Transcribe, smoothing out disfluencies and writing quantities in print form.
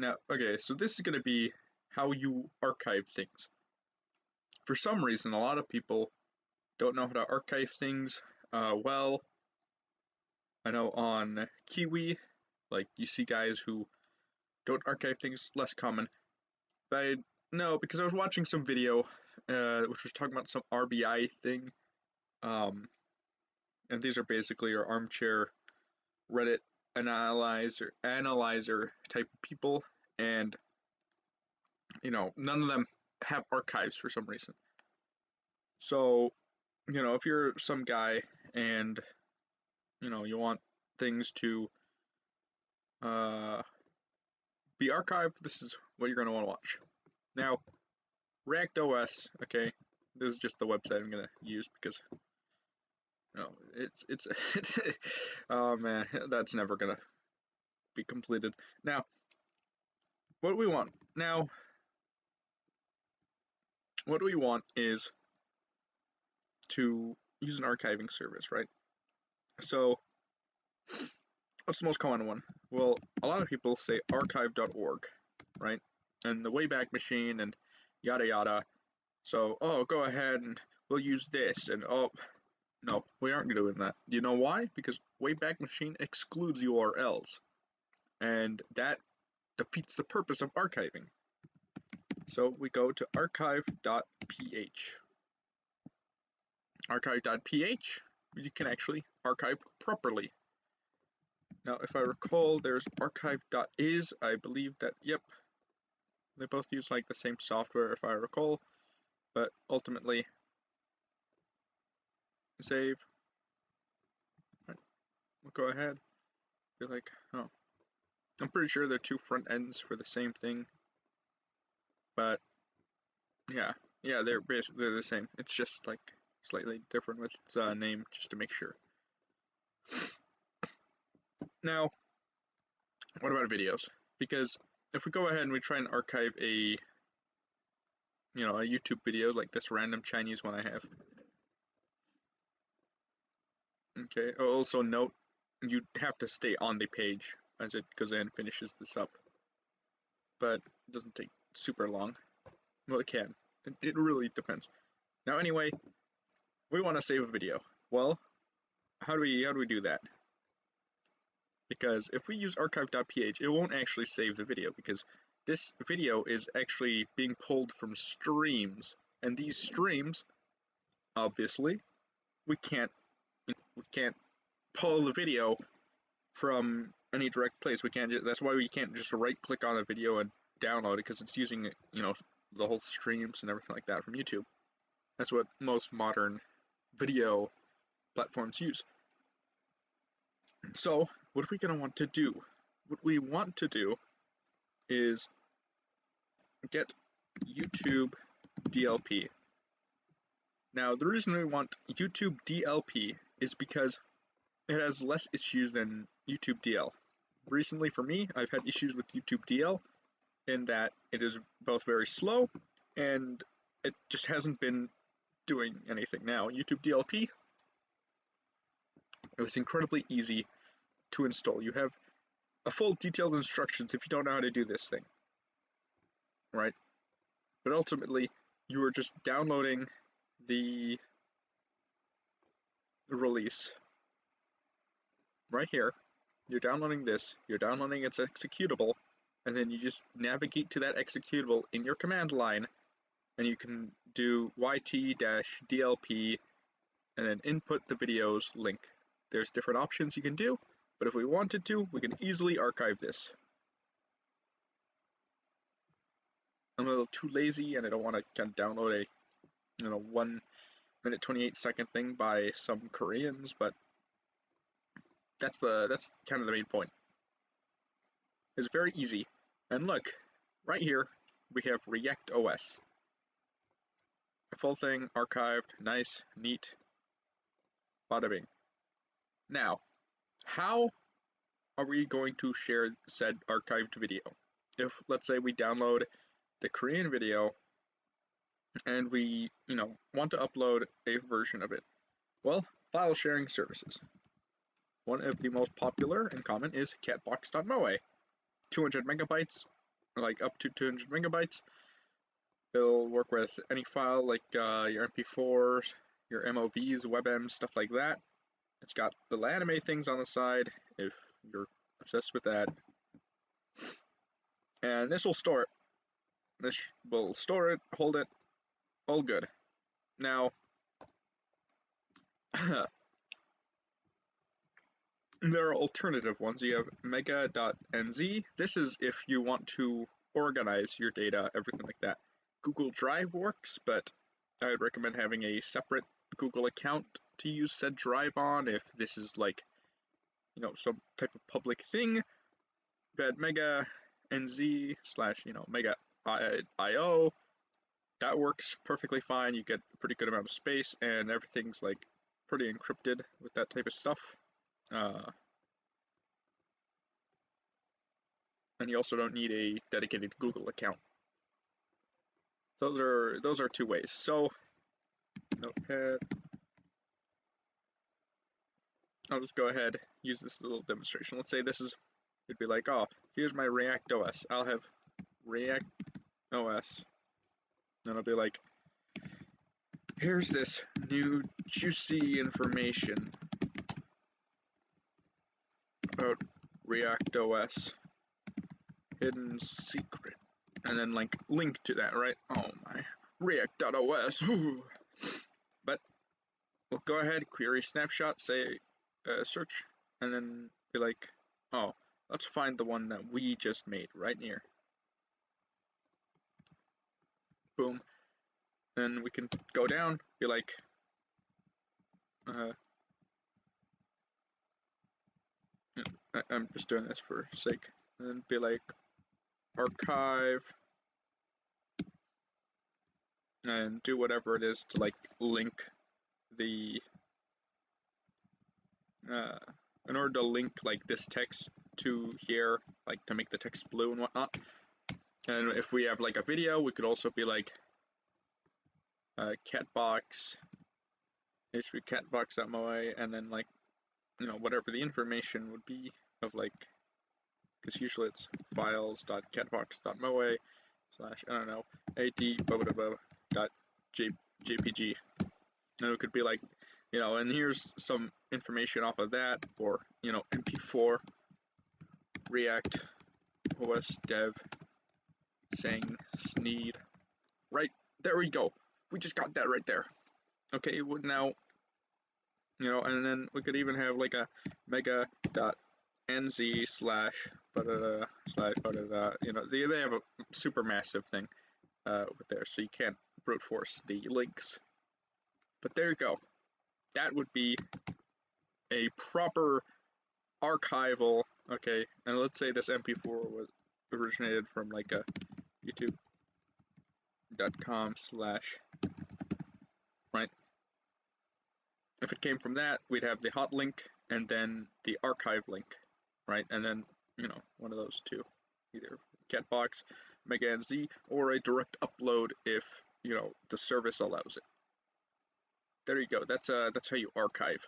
Now, okay, so this is going to be how you archive things. For some reason, a lot of people don't know how to archive things well. I know on Kiwi, like you see guys who don't archive things, less common. But I know because I was watching some video which was talking about some RBI thing. And these are basically your armchair Reddit analyzer type of people, and none of them have archives for some reason. So, if you're some guy and you want things to be archived, this is what you're going to want to watch. Now, React OS, okay, this is just the website I'm going to use because it's oh man, that's never going to be completed. Now, what do we want? Now, what we want is to use an archiving service, right? So, what's the most common one? Well, a lot of people say archive.org, right? And the Wayback Machine and yada yada. So, oh, go ahead and we'll use this. And oh, no, we aren't doing that. Do you know why? Because Wayback Machine excludes URLs. And that defeats the purpose of archiving. So we go to archive.ph. Archive.ph, you can actually archive properly. Now, if I recall, there's archive.is. I believe that, yep, they both use like the same software if I recall, but ultimately, save. Right. We'll go ahead. Be like, oh, I'm pretty sure they're two front ends for the same thing, but yeah, they're basically the same. It's just like slightly different with its name, just to make sure. Now, what about videos? Because if we go ahead and we try and archive a YouTube video like this random Chinese one I have. Okay, also note, you have to stay on the page as it goes in and finishes this up. But it doesn't take super long. Well, it can. It really depends. Now anyway, we want to save a video. Well, how do we do that? Because if we use archive.ph, it won't actually save the video because this video is actually being pulled from streams, and these streams, obviously, we can't pull the video from any direct place. We can't. That's why we can't just right-click on a video and download it because it's using the whole streams and everything like that from YouTube. That's what most modern video platforms use. So what are we gonna want to do? What we want to do is get YouTube DLP. Now the reason we want YouTube DLP is because it has less issues than YouTube DL. Recently for me, I've had issues with YouTube DL in that it is both very slow and it just hasn't been doing anything. Now, YouTube DLP, it's incredibly easy to install. You have a full detailed instructions if you don't know how to do this thing, right? But ultimately, you are just downloading the release right here. You're downloading this, you're downloading its executable, and then you just navigate to that executable in your command line, and you can do YT-DLP and then input the video's link. There's different options you can do, but if we wanted to, we can easily archive this. I'm a little too lazy and I don't want to kind of download a 1 minute 28 second thing by some Koreans, but that's kind of the main point. It's very easy. And look, right here we have React OS. A full thing archived, nice, neat, bada bing. Now, how are we going to share said archived video? If, let's say, we download the Korean video and we, want to upload a version of it. Well, file sharing services. One of the most popular and common is catbox.moe. 200 megabytes, like up to 200 megabytes. It'll work with any file like your MP4s, your MOVs, WebM, stuff like that. It's got little anime things on the side if you're obsessed with that. And this will store it. This will store it, hold it, all good. Now, there are alternative ones. You have mega.nz. This is if you want to organize your data, everything like that. Google Drive works, but I would recommend having a separate Google account to use said drive on if this is like, you know, some type of public thing. But mega.nz slash, you know, mega.io, that works perfectly fine. You get a pretty good amount of space, and everything's like pretty encrypted with that type of stuff. And you also don't need a dedicated Google account. Those are two ways. So, Notepad. I'll just go ahead, use this little demonstration. Let's say this is, it'd be like, oh, here's my React OS. I'll have React OS. And I'll be like, here's this new juicy information about React OS. Hidden secret. And then like link to that, right? Oh my, React.os. But we'll go ahead, query snapshot, say search, and then be like, oh, let's find the one that we just made right here. Boom. Then we can go down, be like, I'm just doing this for sake, and then be like, archive, and do whatever it is to like link the, in order to link like this text to here, like to make the text blue and whatnot. And if we have like a video, we could also be like catbox, http catbox.moe, and then like, you know, whatever the information would be of like, because usually it's files.catbox.moe slash, I don't know, ad.jpg. And it could be like, you know, and here's some information off of that, or, you know, MP4 React OS dev saying sneed. Right, there we go. We just got that right there. Okay, well, now, you know, and then we could even have like a mega.nz slash slash, you know, they have a super massive thing with there, so you can't brute force the links. But there you go. That would be a proper archival, okay, and let's say this MP4 was originated from like a youtube.com slash, right? If it came from that, we'd have the hot link and then the archive link, right? And then, you know, one of those two, either Catbox, mega.nz, or a direct upload if, you know, the service allows it. There you go. That's how you archive.